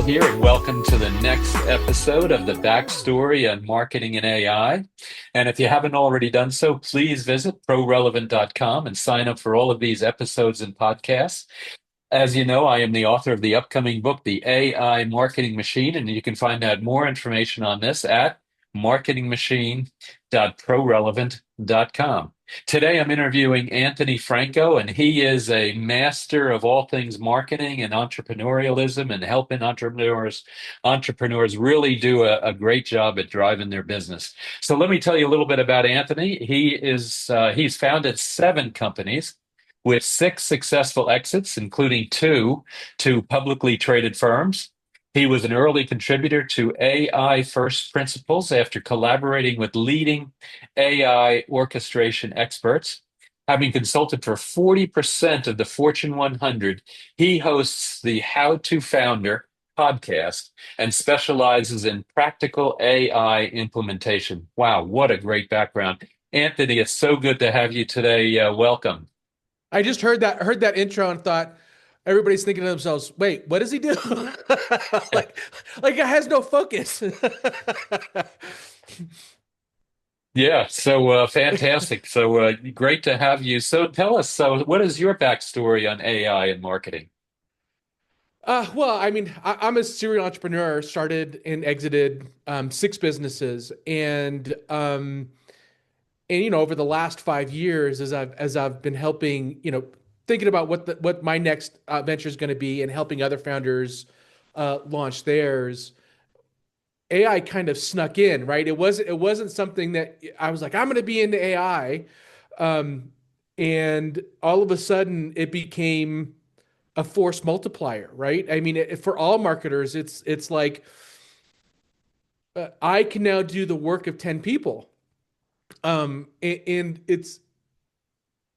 here, and welcome to the next episode of the Backstory on Marketing and AI. And if you haven't already done so, please visit prorelevant.com and sign up for all of these episodes and podcasts. As you know, I am the author of the upcoming book, The AI Marketing Machine, and you can find out more information on this at marketingmachine.prorelevant.com. Today, I'm interviewing Anthony Franco, and he is a master of all things marketing and entrepreneurialism and helping entrepreneurs really do a great job at driving their business. So let me tell you a little bit about Anthony. He's founded 7 companies with 6 successful exits, including two publicly traded firms. He was an early contributor to AI First Principles after collaborating with leading AI orchestration experts. Having consulted for 40% of the Fortune 100, he hosts the How to Founder podcast and specializes in practical AI implementation. Wow, what a great background. Anthony, it's so good to have you today. Welcome. I just heard that intro and thought everybody's thinking to themselves, "Wait, what does he do?" like like it has no focus. Yeah, so fantastic. So great to have you. So tell us, so what is your backstory on AI and marketing? Well, I mean, I'm a serial entrepreneur. Started and exited 6 businesses, and over the last 5 years, as I've been helping, thinking about what my next venture is going to be, and helping other founders launch theirs. AI kind of snuck in, right? It wasn't something that I was like, I'm going to be into AI, and all of a sudden it became a force multiplier, right? I mean, for all marketers, it's like I can now do the work of 10 people, and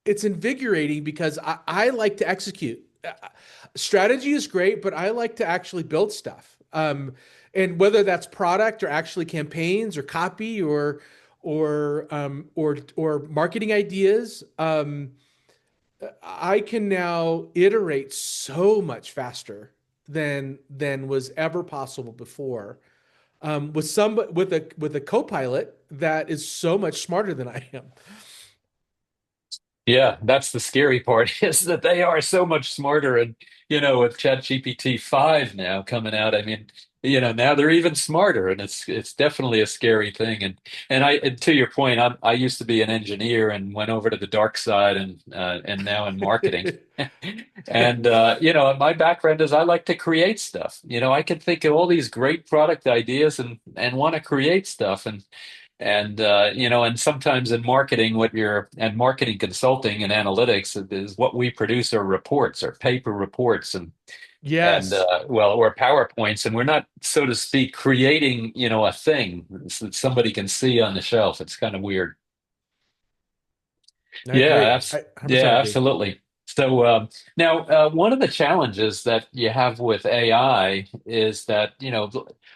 it's invigorating because I like to execute. Strategy is great, but I like to actually build stuff. And whether that's product or actually campaigns or copy or marketing ideas, I can now iterate so much faster than was ever possible before. With a co-pilot that is so much smarter than I am. Yeah, that's the scary part is that they are so much smarter. And, with ChatGPT 5 now coming out, I mean, now they're even smarter, and it's definitely a scary thing. And to your point, I used to be an engineer and went over to the dark side and now in marketing. And my background is I like to create stuff. I can think of all these great product ideas and want to create stuff. And sometimes in marketing, and marketing consulting and analytics is what we produce are reports or paper reports and Yes, or PowerPoints, and we're not, so to speak, creating, a thing that somebody can see on the shelf. It's kind of weird. I Yeah, agree. I 100% yeah, agree. absolutely. So now, one of the challenges that you have with AI is that,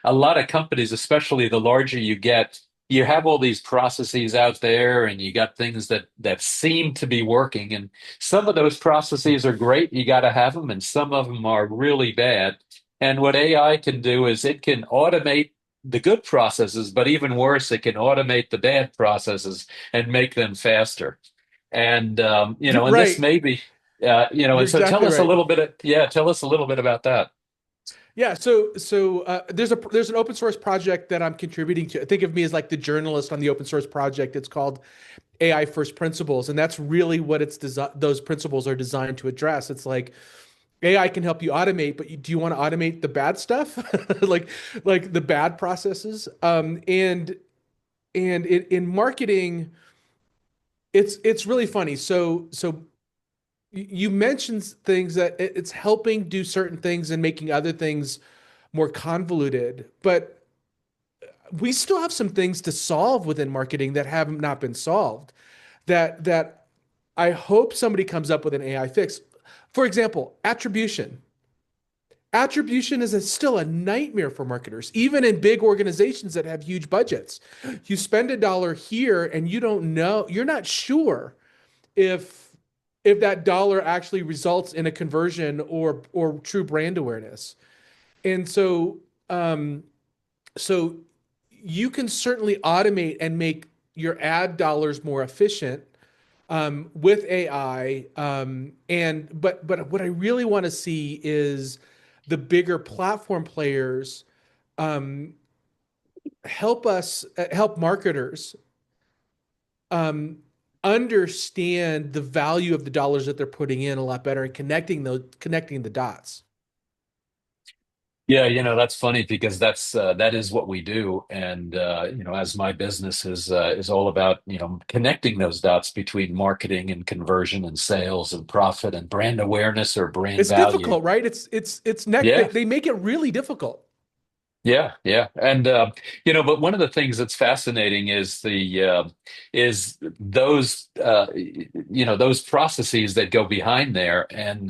a lot of companies, especially the larger you get, you have all these processes out there, and you got things that seem to be working. And some of those processes are great, you got to have them, and some of them are really bad. And what AI can do is it can automate the good processes, but even worse, it can automate the bad processes and make them faster. And this Right. may be, You're and so tell exactly us a right. little bit, yeah, tell us a little bit about that. Yeah, so there's an open source project that I'm contributing to. Think of me as like the journalist on the open source project. It's called AI First Principles, and that's really what those principles are designed to address. It's like AI can help you automate, but do you want to automate the bad stuff, like like the bad processes? And in marketing, it's really funny. So you mentioned things that it's helping do certain things and making other things more convoluted, but we still have some things to solve within marketing that have not been solved that I hope somebody comes up with an AI fix. For example, attribution. Attribution is still a nightmare for marketers, even in big organizations that have huge budgets. You spend a dollar here and you don't know, you're not sure if that dollar actually results in a conversion or true brand awareness. And um, so you can certainly automate and make your ad dollars more efficient with AI. But what I really want to see is the bigger platform players um, help marketers um, understand the value of the dollars that they're putting in a lot better and connecting the dots. Yeah, that's funny because that is what we do, and as my business is all about connecting those dots between marketing and conversion and sales and profit and brand awareness or brand It's value. difficult, right? It's neck. Yeah, They make it really difficult. yeah, yeah, and but one of the things that's fascinating is the is those those processes that go behind there, and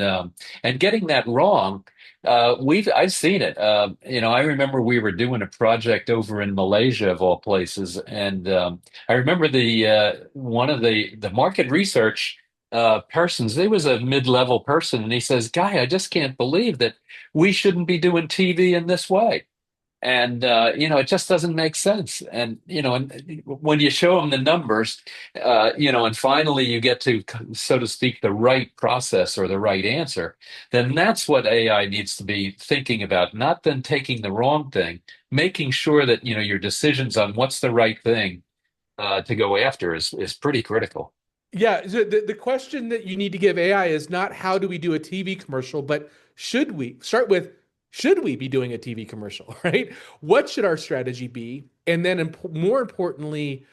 getting that wrong. I've seen it. I remember we were doing a project over in Malaysia of all places, and I remember the one of the market research persons. He was a mid-level person, and he says, "Guy, I just can't believe that we shouldn't be doing TV in this way." And it just doesn't make sense. And and when you show them the numbers, and finally you get to, so to speak, the right process or the right answer, then that's what AI needs to be thinking about, not then taking the wrong thing, making sure that your decisions on what's the right thing to go after is pretty critical. Yeah, so the question that you need to give AI is not how do we do a TV commercial, but should we be doing a TV commercial, right? What should our strategy be? And then more importantly,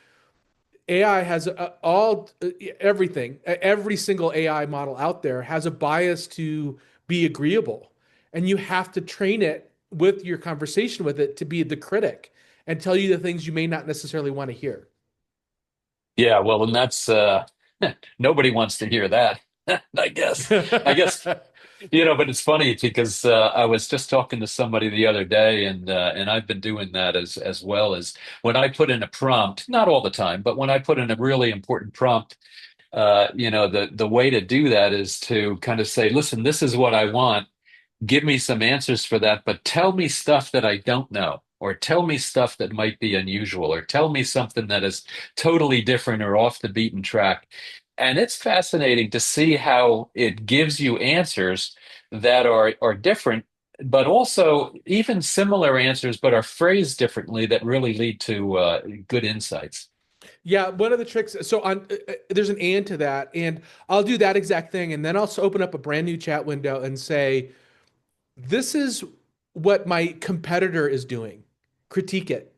AI has everything, every single AI model out there has a bias to be agreeable. And you have to train it with your conversation with it to be the critic and tell you the things you may not necessarily want to hear. Yeah, well, and that's nobody wants to hear that. I guess. I guess but it's funny because I was just talking to somebody the other day, and I've been doing that as well as when I put in a prompt, not all the time, but when I put in a really important prompt, the way to do that is to kind of say, listen, this is what I want. Give me some answers for that, but tell me stuff that I don't know, or tell me stuff that might be unusual, or tell me something that is totally different or off the beaten track. And it's fascinating to see how it gives you answers that are different, but also even similar answers, but are phrased differently that really lead to good insights. Yeah, one of the tricks. So there's an and to that, and I'll do that exact thing, and then I'll open up a brand new chat window and say, "This is what my competitor is doing. Critique it."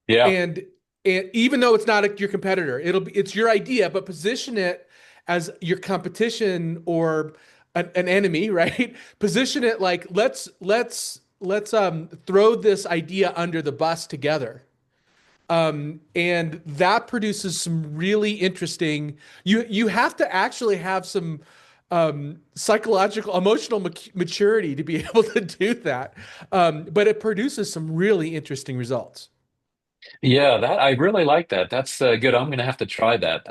Yeah. And and even though it's not your competitor, it's your idea, but position it as your competition or an enemy, right? Position it like let's throw this idea under the bus together. And that produces some really interesting. You have to actually have some psychological, emotional maturity to be able to do that. But it produces some really interesting results. Yeah, that I really like that. That's good. I'm going to have to try that.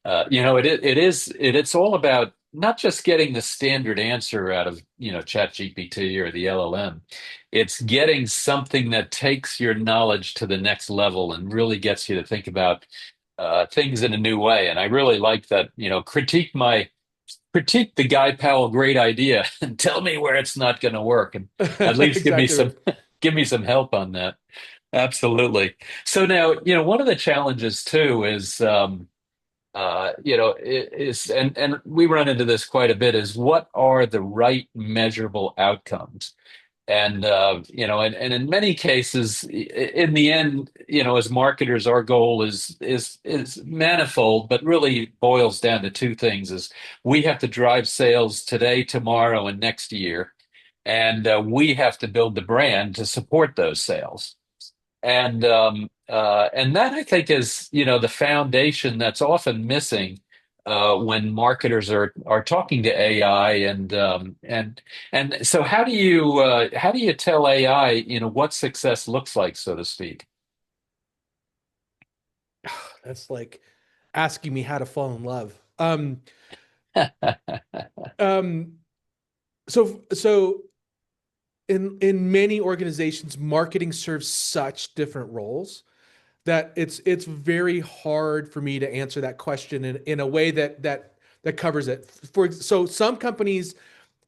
It's all about not just getting the standard answer out of Chat GPT or the LLM. It's getting something that takes your knowledge to the next level and really gets you to think about things in a new way. And I really like that. Critique the Guy Powell great idea and tell me where it's not going to work, and at least give me Exactly some right. give me some help on that. Absolutely. So now, one of the challenges too is, and we run into this quite a bit, is what are the right measurable outcomes? And, and in many cases, in the end, as marketers, our goal is manifold, but really boils down to two things: is we have to drive sales today, tomorrow, and next year, and we have to build the brand to support those sales. And that I think is the foundation that's often missing when marketers are talking to AI. And so how do you tell AI what success looks like, so to speak? That's like asking me how to fall in love. Um, so in many organizations, marketing serves such different roles that it's very hard for me to answer that question in a way that covers it. So some companies,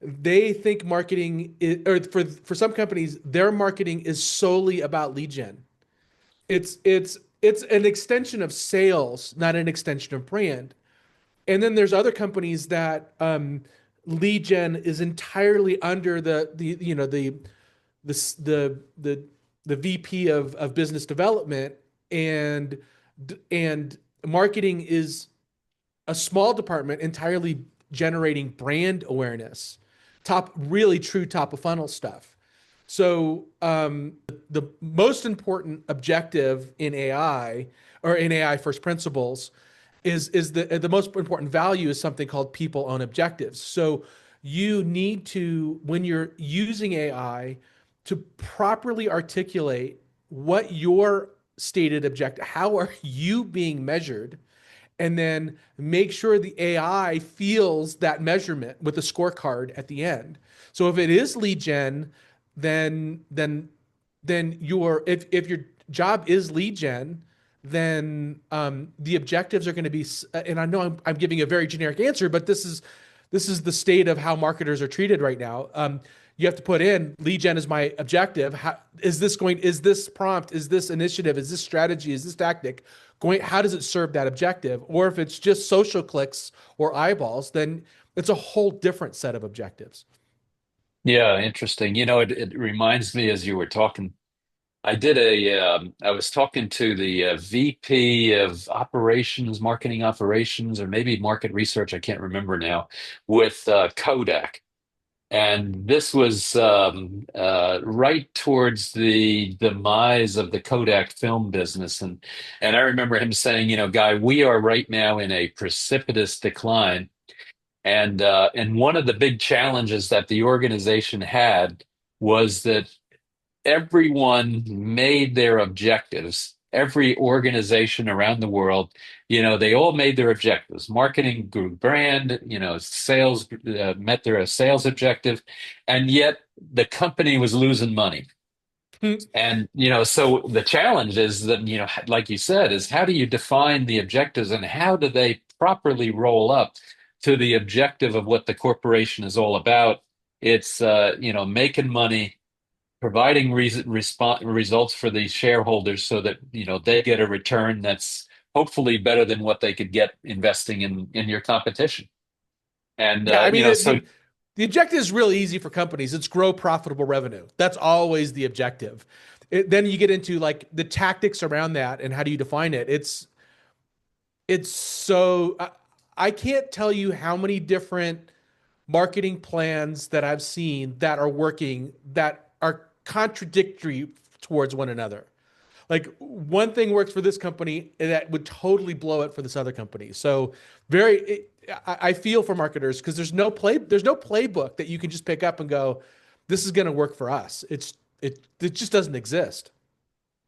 they think marketing is, or for some companies, their marketing is solely about lead gen. It's an extension of sales, not an extension of brand. And then there's other companies that lead gen is entirely under the you know the VP of business development, and and marketing is a small department entirely generating brand awareness, really true top of funnel stuff. So the most important objective in AI, or in AI first principles, is the most important value is something called people own objectives. So you need to, when you're using AI, to properly articulate what your stated objective, how are you being measured, and then make sure the AI feels that measurement with a scorecard at the end. So if it is lead gen, then your, if your job is lead gen, then the objectives are going to be, and I know I'm giving a very generic answer, but this is the state of how marketers are treated right now. You have to put in lead gen is my objective. How, is this prompt, is this initiative, is this strategy, is this tactic going, how does it serve that objective? Or if it's just social clicks or eyeballs, then it's a whole different set of objectives. Yeah, interesting. It reminds me as you were talking. I was talking to the VP of operations, marketing operations, or maybe market research. I can't remember now, with Kodak. And this was right towards the demise of the Kodak film business. And I remember him saying, Guy, we are right now in a precipitous decline. And one of the big challenges that the organization had was that everyone made their objectives. Every organization around the world, they all made their objectives. Marketing grew brand, sales met their sales objective, and yet the company was losing money. And, so the challenge is that, like you said, is how do you define the objectives and how do they properly roll up to the objective of what the corporation is all about? It's, making money, providing results for the shareholders so that they get a return that's hopefully better than what they could get investing in your competition. And Yeah, I mean, so the objective is really easy for companies. It's grow profitable revenue. That's always the objective. Then you get into like the tactics around that and how do you define it. It's so I can't tell you how many different marketing plans that I've seen that are working that are contradictory towards one another. Like one thing works for this company that would totally blow it for this other company. So I feel for marketers because there's no playbook that you can just pick up and go, this is going to work for us. It just doesn't exist.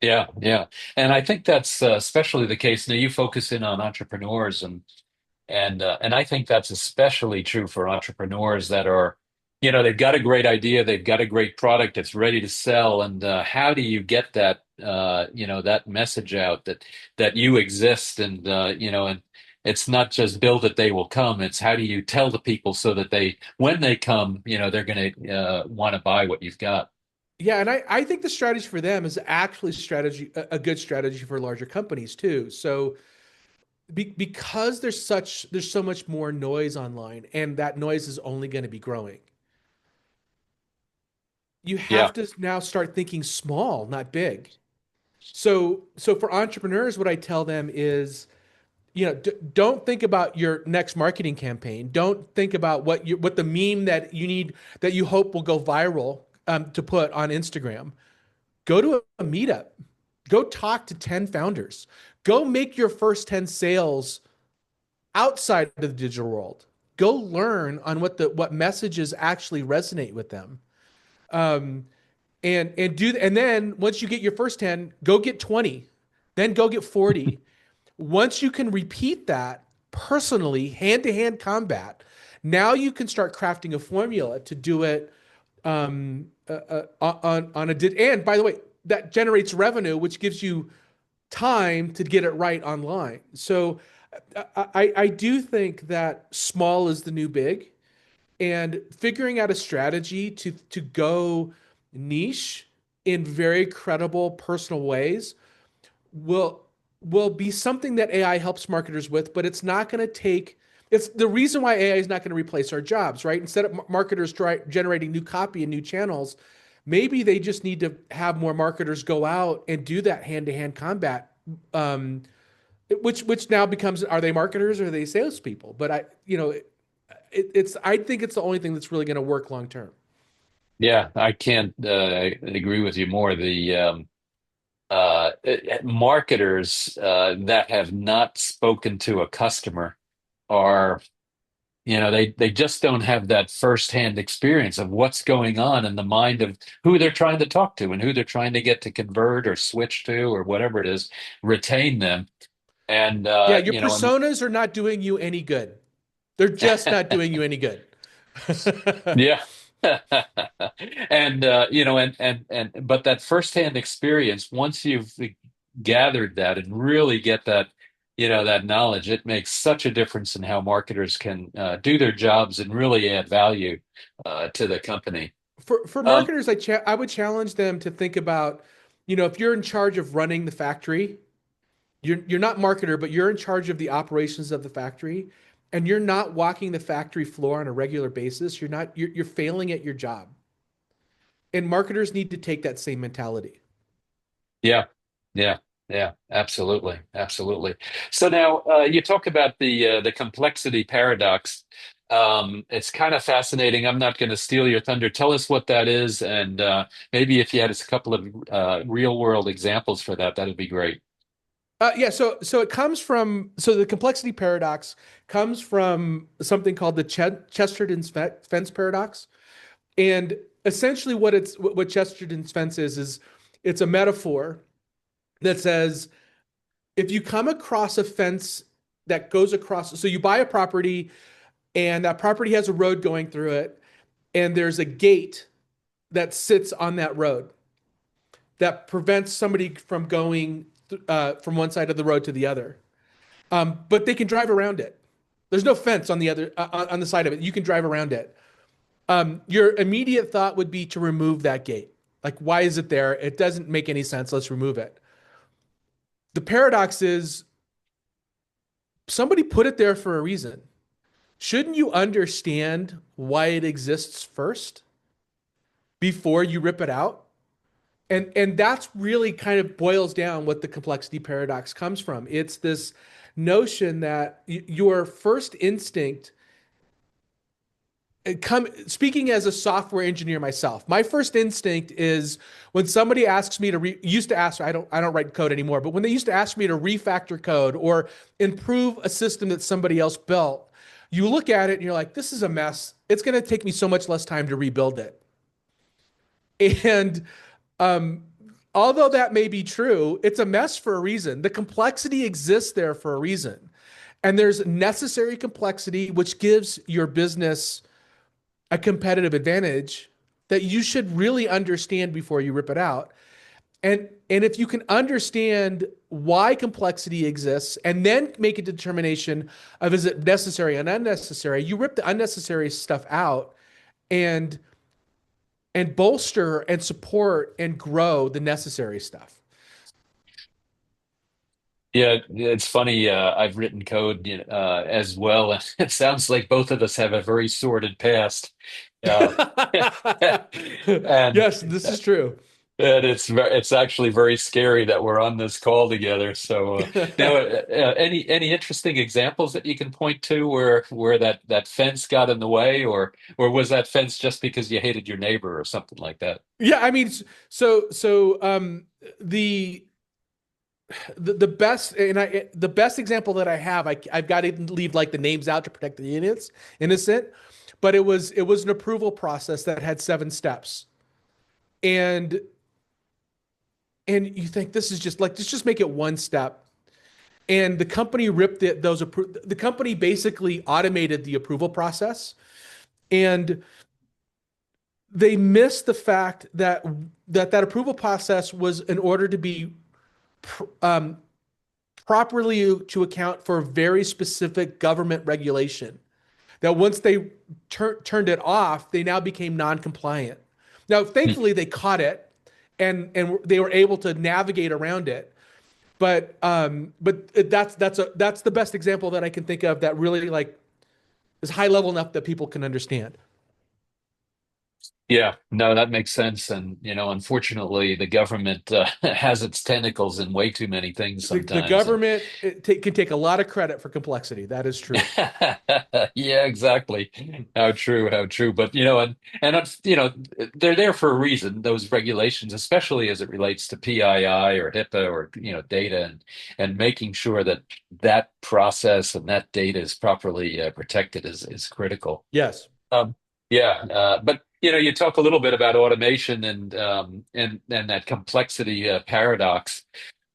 yeah, yeah, and I think that's especially the case now. You focus in on entrepreneurs, and I think that's especially true for entrepreneurs that are, they've got a great idea, they've got a great product, it's ready to sell, and how do you get that, that message out that you exist, and it's not just build it, they will come. It's how do you tell the people so that when they come, they're going to want to buy what you've got. Yeah, and I think the strategy for them is actually a good strategy for larger companies too. So because there's so much more noise online, and that noise is only going to be growing. You have Yeah, to now start thinking small, not big. So for entrepreneurs, what I tell them is, don't think about your next marketing campaign. Don't think about what the meme that you need, that you hope will go viral, to put on Instagram. Go to a meetup. Go talk to 10 founders. Go make your first 10 sales outside of the digital world. Go learn on what messages actually resonate with them. Um, and then once you get your first 10, go get 20, then go get 40. Once you can repeat that personally, hand to hand combat, now you can start crafting a formula to do it on and by the way, that generates revenue, which gives you time to get it right online. So I do think that small is the new big, and figuring out a strategy to go niche in very credible personal ways will will be something that AI helps marketers with, but it's not going to take it's the reason why AI is not going to replace our jobs, right? Instead of marketers generating new copy and new channels, maybe they just need to have more marketers go out and do that hand-to-hand combat. Um, which now becomes, are they marketers or are they salespeople? But it's I think it's the only thing that's really going to work long term. Yeah, I can't agree with you more. The marketers that have not spoken to a customer are, they just don't have that firsthand experience of what's going on in the mind of who they're trying to talk to and who they're trying to get to convert or switch to or whatever it is, retain them. And Yeah, your personas are not doing you any good. They're just not doing you any good. yeah. And but that firsthand experience, once you've gathered that and really get that, that knowledge, it makes such a difference in how marketers can do their jobs and really add value to the company. For Um, marketers, I would challenge them to think about, if you're in charge of running the factory, you're not marketer, but you're in charge of the operations of the factory, and you're not walking the factory floor on a regular basis. You're failing at your job. And marketers need to take that same mentality. yeah, yeah, yeah, absolutely, absolutely. So now you talk about the complexity paradox. It's kind of fascinating. I'm not going to steal your thunder. Tell us what that is, and maybe if you had a couple of real world examples for that, that'd be great. Yeah, so it comes from the complexity paradox comes from something called the Chesterton's fence paradox, and essentially what Chesterton's fence is it's a metaphor that says if you come across a fence that goes across, so you buy a property and that property has a road going through it, and there's a gate that sits on that road that prevents somebody from going from one side of the road to the other. But they can drive around it. There's no fence on the other on the side of it. You can drive around it. Your immediate thought would be to remove that gate. Like, why is it there? It doesn't make any sense. Let's remove it. The paradox is somebody put it there for a reason. Shouldn't you understand why it exists first before you rip it out? And that's really kind of boils down what the complexity paradox comes from. It's this notion that your first instinct speaking as a software engineer myself, my first instinct is when somebody asks me to used to ask, I don't write code anymore, but when they used to ask me to refactor code or improve a system that somebody else built, you look at it and you're like, this is a mess. It's going to take me so much less time to rebuild it. And um, although that may be true, it's a mess for a reason. The complexity exists there for a reason. And there's necessary complexity, which gives your business a competitive advantage that you should really understand before you rip it out. And if you can understand why complexity exists and then make a determination of is it necessary and unnecessary, you rip the unnecessary stuff out and bolster and support and grow the necessary stuff. Yeah, it's funny. I've written code, as well. It sounds like both of us have a very sordid past. Uh, and Yes, this is true. and it's actually very scary that we're on this call together. So now, any interesting examples that you can point to where that fence got in the way, or was that fence just because you hated your neighbor or something like that? Yeah, I mean, the the best the best example that I have, I've got to leave like the names out to protect the innocent, but it was an approval process that had 7 steps, and you think this is just like let's just make it one step, and the company ripped it the company basically automated the approval process, and they missed the fact that that approval process was in order to be um, properly to account for very specific government regulation. That once they turned it off, they now became non-compliant. Now, thankfully, they caught it, and they were able to navigate around it. But that's the best example that I can think of that really like is high level enough that people can understand. Yeah, no, that makes sense. And, unfortunately, the government has its tentacles in way too many things The sometimes. And government can take a lot of credit for complexity. That is true. yeah, exactly. How true, how true. But, and it's, they're there for a reason, those regulations, especially as it relates to PII or HIPAA or, data and making sure that that process and that data is properly protected is critical. Yes. Um, yeah, but you talk a little bit about automation and that complexity paradox.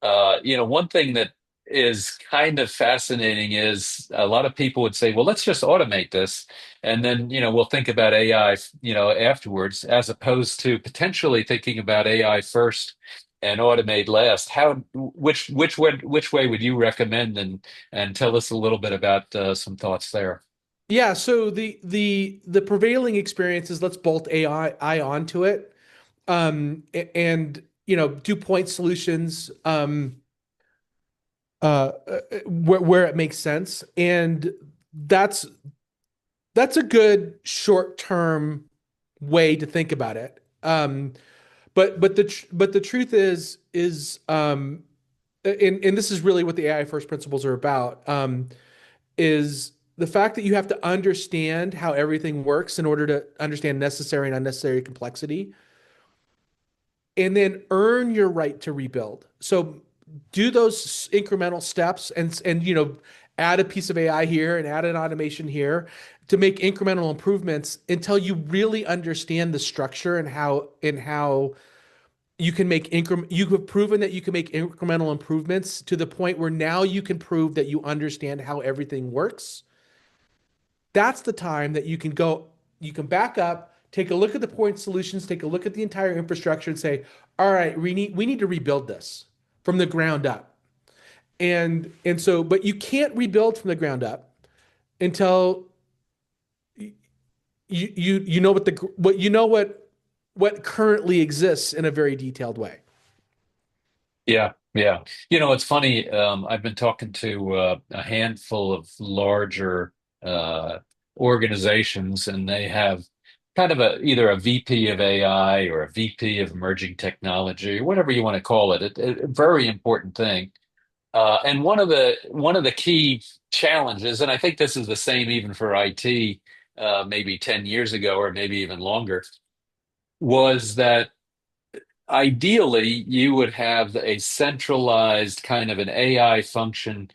One thing that is kind of fascinating is a lot of people would say, "Well, let's just automate this, and then we'll think about AI, afterwards," as opposed to potentially thinking about AI first and automate last. Which way would you recommend, and tell us a little bit about some thoughts there. Yeah, so the prevailing experience is let's bolt AI onto it, and do point solutions where it makes sense, and that's that's a good short term way to think about it. But the truth is and this is really what the AI first principles are about. Is the fact that you have to understand how everything works in order to understand necessary and unnecessary complexity, and then earn your right to rebuild. So do those incremental steps and add a piece of AI here and add an automation here to make incremental improvements until you really understand the structure and how you can make you have proven that you can make incremental improvements to the point where now you can prove that you understand how everything works. That's the time that you can back up, take a look at the point solutions, take a look at the entire infrastructure and say, all right, we need to rebuild this from the ground up. But you can't rebuild from the ground up until you know what currently exists in a very detailed way. Yeah, yeah. It's funny. I've been talking to a handful of larger uh, organizations, and they have kind of either a VP of AI or a VP of emerging technology, whatever you want to call it. A very important thing. And one of the key challenges, and I think this is the same even for IT, maybe 10 years ago or maybe even longer, was that ideally, you would have a centralized kind of an AI function,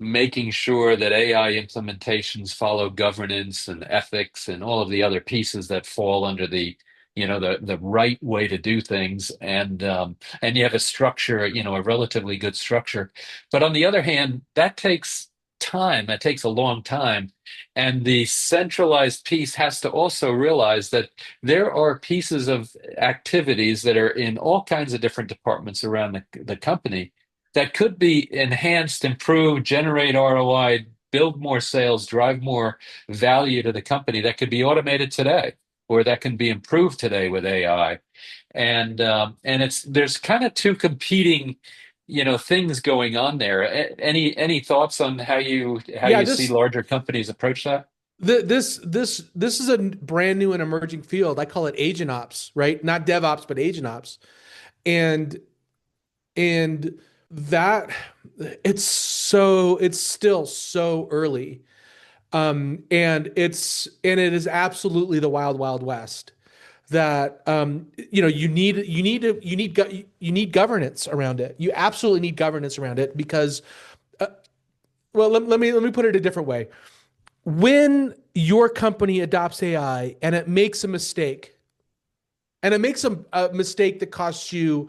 making sure that AI implementations follow governance and ethics and all of the other pieces that fall under the right way to do things, and you have a structure, a relatively good structure. But on the other hand, that takes time. That takes a long time, and the centralized piece has to also realize that there are pieces of activities that are in all kinds of different departments around the company that could be enhanced, improved, generate ROI, build more sales, drive more value to the company that could be automated today or that can be improved today with AI. And there's kind of two competing things going on there. Any thoughts on how Yeah, you see larger companies approach that? this is a brand new and emerging field. I call it agent ops, right? Not DevOps, but agent ops. And and that it's still so early. And it is absolutely the wild, wild west that you need governance around it. You absolutely need governance around it because well, let me put it a different way. When your company adopts AI and it makes a mistake, and it makes a mistake that costs you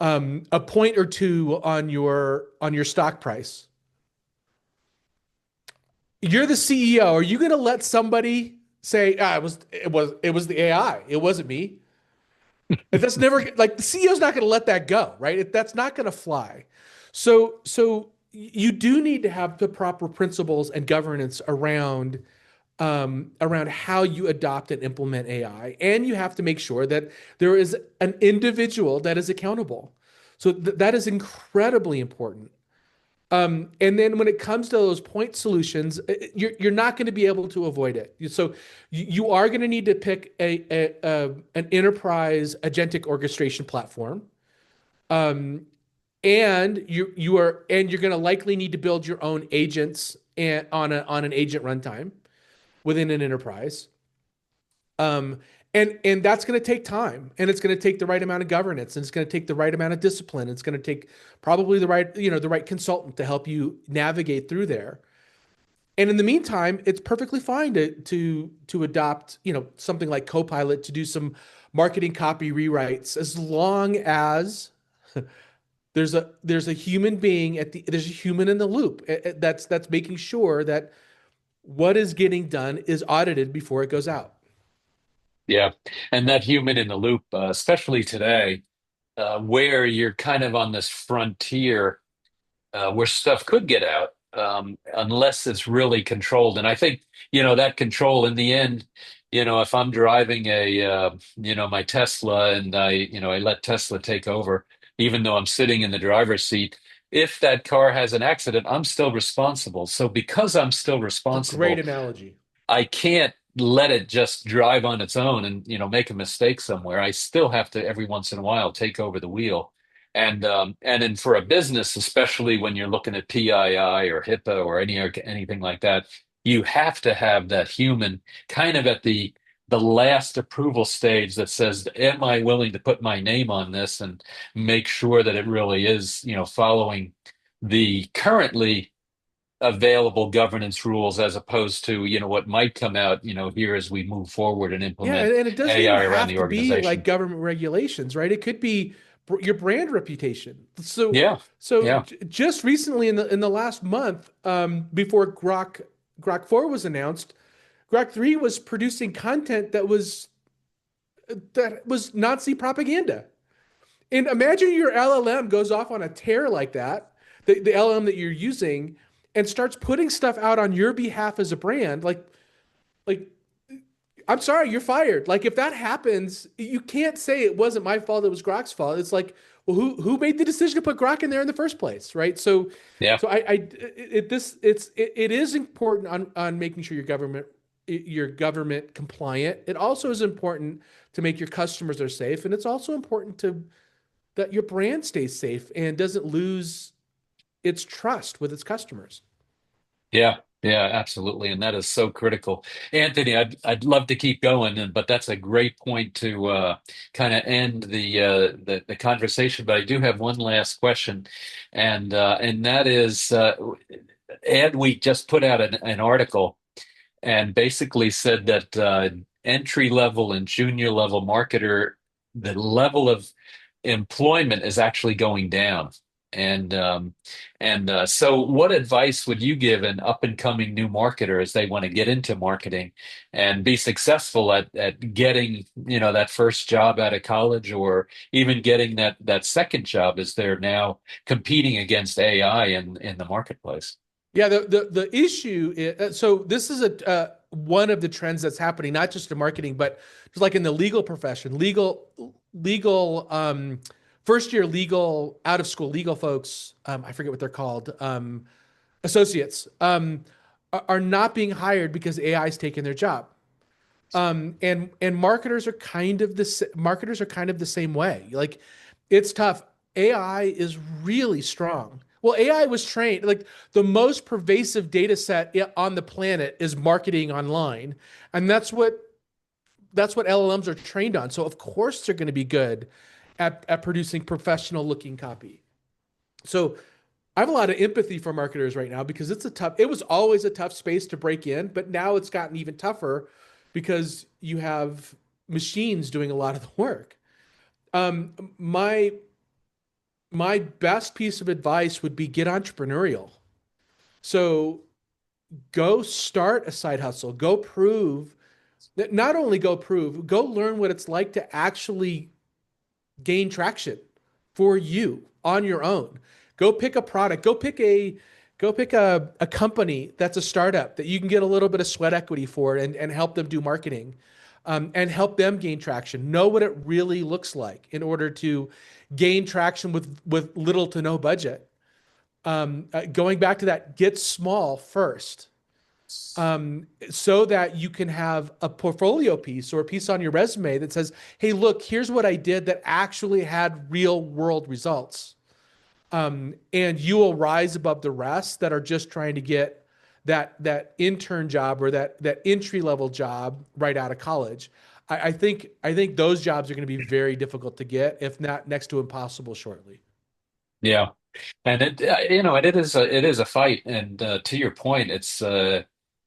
a point or two on your stock price, you're the CEO. Are you going to let somebody? say, it was the AI. It wasn't me. And that's never like the CEO's not going to let that go, right? That's not going to fly. So you do need to have the proper principles and governance around how you adopt and implement AI, and you have to make sure that there is an individual that is accountable. So that is incredibly important. And then when it comes to those point solutions, you're not going to be able to avoid it. So you are going to need to pick an enterprise agentic orchestration platform. Um, and you're going to likely need to build your own agents and on an agent runtime within an enterprise. Um, and that's going to take time, and it's going to take the right amount of governance, and it's going to take the right amount of discipline. It's going to take probably the right consultant to help you navigate through there. And in the meantime, it's perfectly fine to adopt, something like Copilot to do some marketing copy rewrites, as long as there's a human being there's a human in the loop, that's making sure that what is getting done is audited before it goes out. Yeah. And that human in the loop, especially today, where you're kind of on this frontier where stuff could get out unless it's really controlled. And I think, that control in the end, if I'm driving my Tesla and I let Tesla take over, even though I'm sitting in the driver's seat, if that car has an accident, I'm still responsible. So because I'm still It's a great responsible, analogy. I can't let it just drive on its own and make a mistake somewhere. I still have to every once in a while take over the wheel. And then for a business, especially when you're looking at PII or HIPAA or anything like that, you have to have that human kind of at the last approval stage that says, "Am I willing to put my name on this and make sure that it really is, following the currently available governance rules as opposed to what might come out here as we move forward and Yeah, implement and it doesn't even AI around have the to be like organization." government regulations, right? It could be your brand reputation. So Yeah, so yeah, just recently in the last month, before Grok 4 was announced, Grok 3 was producing content that was Nazi propaganda. And imagine your LLM goes off on a tear like that, the LLM that you're using, and starts putting stuff out on your behalf as a brand. Like I'm sorry, you're fired. Like if that happens, you can't say it wasn't my fault, it was Grok's fault. It's like, well, who made the decision to put Grok in there in the first place, right? So yeah. so it is important on making sure your government compliant. It also is important to make your customers are safe, and it's also important to that your brand stays safe and doesn't lose its trust with its customers. Yeah, yeah, absolutely, and that is so critical. Anthony, I'd love to keep going, but that's a great point to kind of end the conversation. But I do have one last question, and that is, Adweek just put out an article and basically said that entry level and junior level marketer, the level of employment is actually going down. And so, what advice would you give an up and coming new marketer as they want to get into marketing and be successful at getting that first job out of college, or even getting that second job as they're now competing against AI in the marketplace? Yeah, the issue is, so this is a one of the trends that's happening, not just in marketing, but just like in the legal profession, legal first year legal out of school legal folks, I forget what they're called, associates, are not being hired because AI is taking their job. And marketers are kind of the same way. Like it's tough. AI is really strong. Well, AI was trained, like the most pervasive data set on the planet is marketing online. And that's what LLMs are trained on. So of course they're going to be good at producing professional looking copy. So I have a lot of empathy for marketers right now because it was always a tough space to break in, but now it's gotten even tougher because you have machines doing a lot of the work. Um, my my best piece of advice would be get entrepreneurial. So go start a side hustle. Go prove. Not only go prove, go learn what it's like to actually gain traction for you on your own. Go pick a product. Go pick a company that's a startup that you can get a little bit of sweat equity for and help them do marketing, and help them gain traction. Know what it really looks like in order to gain traction with little to no budget. Going back to that, get small first, so that you can have a portfolio piece or a piece on your resume that says, "Hey, look, here's what I did that actually had real world results." And you will rise above the rest that are just trying to get that intern job or that entry level job right out of college. I think those jobs are going to be very difficult to get, if not next to impossible shortly. Yeah. And and it is a fight. And to your point, it's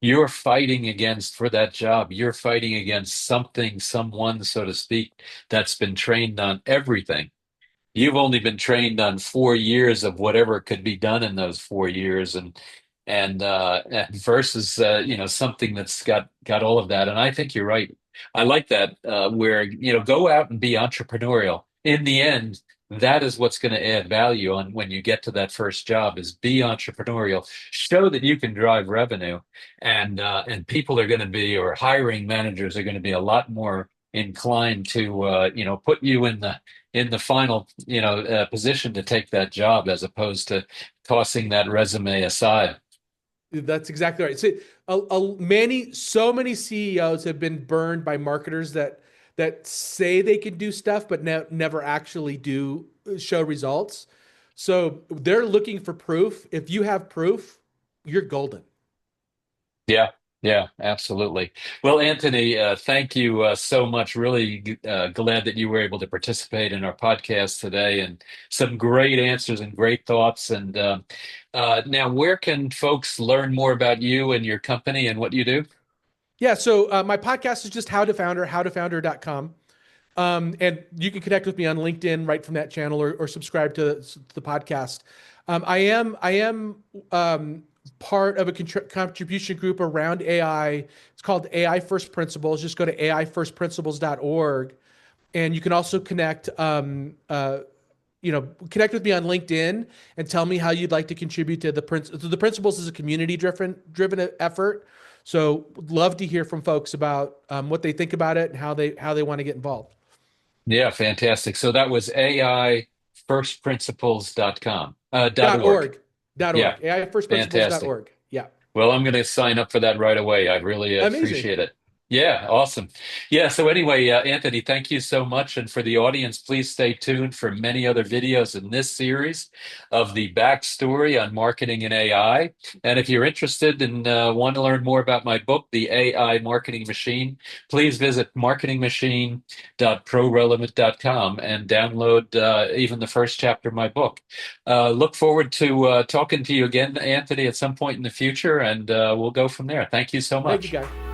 you're fighting against for that job. You're fighting against something, someone, so to speak, that's been trained on everything. You've only been trained on 4 years of whatever could be done in those 4 years, and versus something that's got all of that. And I think you're right. I like that where go out and be entrepreneurial. In the end, that is what's going to add value on when you get to that first job is be entrepreneurial. Show that you can drive revenue, and people are going to be or hiring managers are going to be a lot more inclined to put you in the final position to take that job as opposed to tossing that resume aside. That's exactly right. So many CEOs have been burned by marketers that say they can do stuff but never actually do show results. So they're looking for proof. If you have proof, you're golden. Yeah, yeah, absolutely. Well, Anthony, thank you so much. Really glad that you were able to participate in our podcast today and some great answers and great thoughts. And now, where can folks learn more about you and your company and what you do? Yeah, so my podcast is just howtofounder.com. And you can connect with me on LinkedIn right from that channel, or subscribe to the podcast. I am part of a contribution group around AI. It's called AI First Principles. Just go to aifirstprinciples.org, and you can also connect with me on LinkedIn and tell me how you'd like to contribute to the principles is a community driven effort. So love to hear from folks about what they think about it and how they want to get involved. Yeah, fantastic. So that was AIFirstPrinciples.com, Dot .org. org. Dot Yeah, org. fantastic. AIFirstPrinciples.org. Yeah. Well, I'm going to sign up for that right away. I really Amazing. appreciate it. Yeah, awesome. Yeah, so anyway, Anthony, thank you so much. And for the audience, please stay tuned for many other videos in this series of the backstory on marketing and AI. And if you're interested and want to learn more about my book, The AI Marketing Machine, please visit marketingmachine.prorelevant.com and download even the first chapter of my book. Look forward to talking to you again, Anthony, at some point in the future, and we'll go from there. Thank you so Thank you, much. guys.